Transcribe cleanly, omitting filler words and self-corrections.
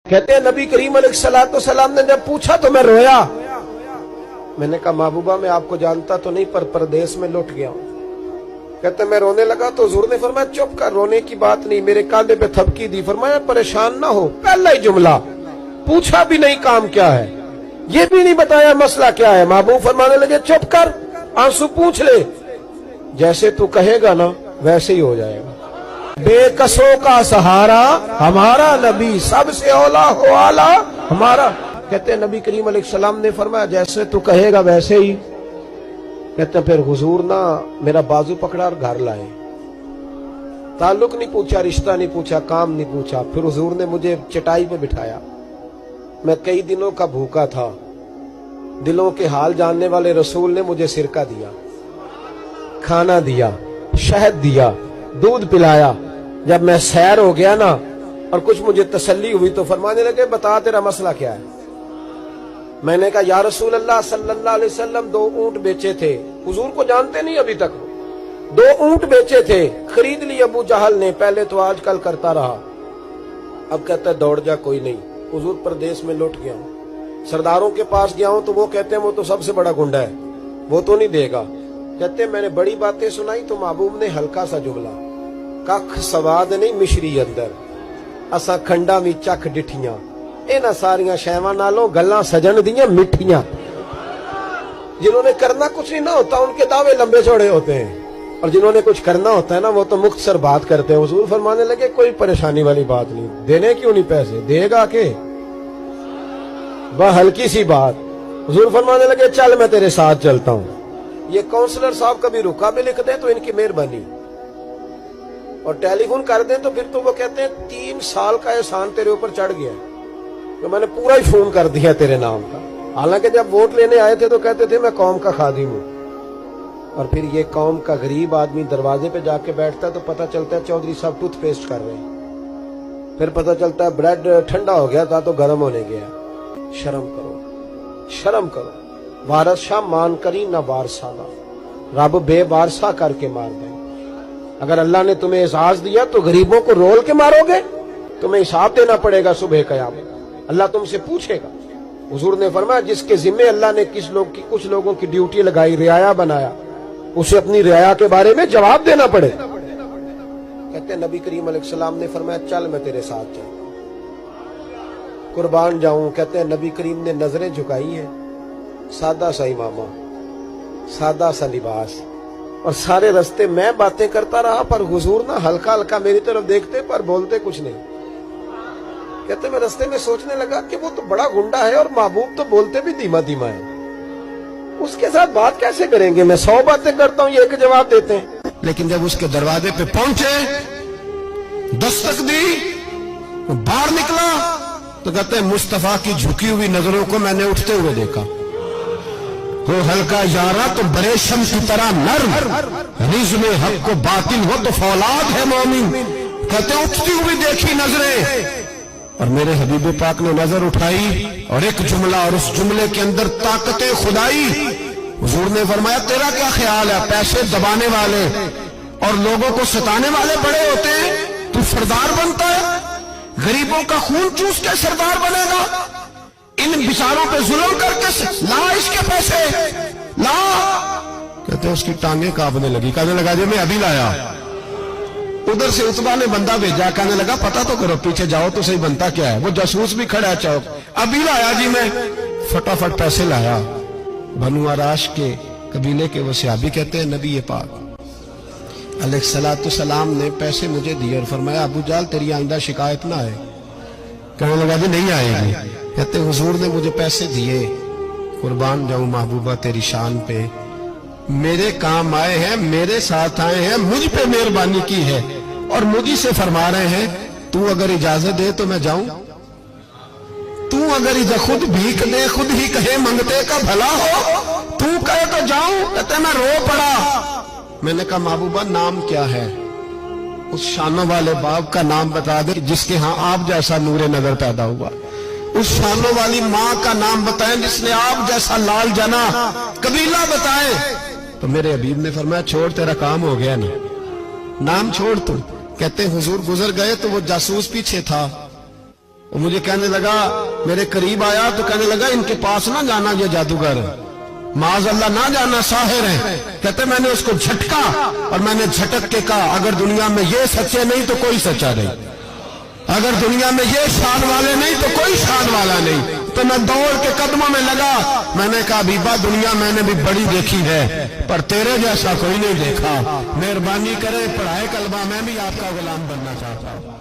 कहते हैं नबी करीम अलैहिस्सलाम ने जब पूछा तो मैं रोया। मैंने कहा महबूबा मैं आपको जानता तो नहीं पर परदेश में लौट गया हूं। कहते मैं रोने लगा तो हुजूर ने फरमाया चुप कर, रोने की बात नहीं। मेरे कांधे पे थपकी दी, फरमाया परेशान ना हो। पहला ही जुमला, पूछा भी नहीं काम क्या है, ये भी नहीं बताया मसला क्या है। महबूब फरमाने लगे चुप कर, आंसू पूछ ले, जैसे तू कहेगा ना वैसे ही हो जाएगा। बेकसों का सहारा हमारा नबी, सबसे औला हो आला हमारा। कहते हैं नबी करीम अलैहिस्सलाम ने फरमाया जैसे तू कहेगा वैसे ही। कहते फिर हुजूर ना मेरा बाजू पकड़ा और घर लाए। ताल्लुक नहीं पूछा, रिश्ता नहीं पूछा, काम नहीं पूछा। फिर हुजूर ने मुझे चटाई पे बिठाया। मैं कई दिनों का भूखा था। दिलों के हाल जानने वाले रसूल ने मुझे सिरका दिया, खाना दिया, शहद दिया, दूध पिलाया। जब मैं सैर हो गया ना और कुछ मुझे तसल्ली हुई तो फरमाने लगे बता तेरा मसला क्या है। मैंने कहा या रसूल अल्लाह सल्लल्लाहु अलैहि वसल्लम 2 ऊंट बेचे थे। हुजूर को जानते नहीं अभी तक। 2 ऊंट बेचे थे, खरीद ली अबू जहल ने। पहले तो आजकल करता रहा, अब कहता है दौड़ जा, कोई नहीं। हुजूर प्रदेश में लौट गया हूं, सरदारों के पास गया हूं तो वो कहते हैं वो तो सबसे बड़ा गुंडा है, वो तो नहीं देगा। कहते हैं मैंने बड़ी बातें सुनाई तो महबूब ने हल्का सा जुमला, कख सवाद नहीं मिश्री अंदर, असा खंडा भी चख डिठियां, इन्हां सारियां शैवां नालों गल्लां सजन दियां मिठियां। जिन्होंने करना कुछ नहीं ना होता उनके दावे लंबे चौड़े होते हैं, और जिन्होंने कुछ करना होता है ना वो तो मुख्तसर बात करते हैं। हुजूर फरमाने लगे कोई परेशानी वाली बात नहीं, देने क्यों नहीं पैसे, देगा के वह हल्की सी बात। हुजूर फरमाने लगे चल मैं तेरे साथ चलता हूं। ये काउंसलर साहब कभी रुका भी लिख दें तो इनकी मेहरबानी, और टेलीफोन कर दें तो फिर तो वो कहते हैं 3 साल का एहसान तेरे ऊपर चढ़ गया तो मैंने पूरा ही फोन कर दिया तेरे नाम का। हालांकि जब वोट लेने आए थे तो कहते थे मैं कौम का खादिम हूं, और फिर ये कौम का गरीब आदमी दरवाजे पे जाके बैठता है तो पता चलता है चौधरी साहब टूथपेस्ट कर रहे हैं, फिर पता चलता है ब्रेड ठंडा हो गया था तो गर्म होने गया। शर्म करो, शर्म करो। वारस शाह मान करी ना वारसाना, रब बेवारसा करके मार दे। अगर अल्लाह ने तुम्हें एजाज दिया तो गरीबों को रोल के मारोगे, तुम्हें हिसाब देना पड़ेगा सुबह कयामत, अल्लाह तुमसे पूछेगा। हुजूर ने फरमाया जिसके जिम्मे अल्लाह ने कुछ लोगों की ड्यूटी लगाई, रियाया बनाया, उसे अपनी रियाया के बारे में जवाब देना पड़े। कहते हैं नबी करीम अलैहिस्सलाम ने फरमाया चल मैं तेरे साथ चल, कुर्बान जाऊं। कहते हैं नबी करीम ने नजरें झुकाई हैं, सादा सा इमामा, सादा सा लिबास, और सारे रास्ते मैं बातें करता रहा पर हुजूर ना हल्का हल्का मेरी तरफ देखते पर बोलते कुछ नहीं। कहते मैं रास्ते में सोचने लगा कि वो तो बड़ा गुंडा है और महबूब तो बोलते भी धीमा धीमा है, उसके साथ बात कैसे करेंगे। मैं 100 बातें करता हूं, ये एक जवाब देते हैं। लेकिन जब उसके दरवाजे पे पहुंचे, दस्तक दी, बाहर निकला तो कहते हैं मुस्तफा की झुकी हुई नजरों को मैंने उठते हुए देखा। वो हल्का यारा तो बरेशम की तरह नर्म, रिज़्म हक को बातिल हो तो फौलाद है मोमिन। कहते उठती हुई देखी नजरें, और मेरे हबीब पाक ने नजर उठाई और एक जुमला, और उस जुमले के अंदर ताकत खुदाई। हुजूर ने फरमाया तेरा क्या ख्याल है, पैसे दबाने वाले और लोगों को सताने वाले बड़े होते हैं, तू सरदार बनता है, गरीबों का खून चूस के सरदार बनेगा, इन बिचारों पे जुल्म करके ला इसके पैसे ला। कहते उसकी टांगे कांपने लगी, कहने लगा जी मैं अभी लाया। उधर से उतबा ने बंदा भेजा, कहने लगा पता तो करो, पीछे जाओ तो सही बनता क्या है। वो जासूस भी खड़ा है चौक, अभी लाया जी मैं। फटाफट पैसे लाया। बनु आराश के कबीले के वो सहाबी कहते हैं नबी पाक अलैहिस्सलाम ने पैसे मुझे दिए और फरमाया अबू जाल तेरी आइंदा शिकायत ना आए। कहने लगा जी नहीं आएगी। कहते हुजूर ने मुझे पैसे दिए, कुर्बान जाऊं महबूबा तेरी शान पे, मेरे काम आए हैं, मेरे साथ आए हैं, मुझ पे मेहरबानी की है, और मुझी से फरमा रहे हैं तू अगर इजाजत दे तो मैं जाऊं, तू अगर खुद भीख दे, खुद ही कहे मंगते का भला हो, तू कहे तो जाऊं। कहते मैं रो पड़ा। मैंने कहा महबूबा नाम क्या है। उस शानों वाले बाप का नाम बता दे जिसके यहाँ आप जैसा नूरे नजर पैदा हुआ। उस शानों वाली माँ का नाम बताएं जिसने आप जैसा लाल जना। कबीला बताएं। तो मेरे हबीब ने फरमाया छोड़ तेरा काम हो गया ना, नाम छोड़ तू। कहते हुजूर गुजर गए तो वो जासूस पीछे था, وہ مجھے کہنے لگا، میرے قریب آیا تو کہنے لگا ان کے پاس نہ جانا یہ جادوگر، معاذ اللہ نہ جانا، ساحر ہیں۔ کہتے میں نے اس کو جھٹکا اور میں نے جھٹک کے کہا اگر دنیا میں یہ سچے نہیں تو کوئی سچا نہیں، اگر دنیا میں یہ شان والے نہیں تو کوئی شان والا نہیں۔ تو میں دوڑ کے قدموں میں لگا، میں نے کہا حبیبہ دنیا میں نے بھی بڑی دیکھی ہے پر تیرے جیسا کوئی نہیں دیکھا، مہربانی کرے پڑھائے کلمہ، میں بھی آپ کا غلام بننا چاہتا ہوں۔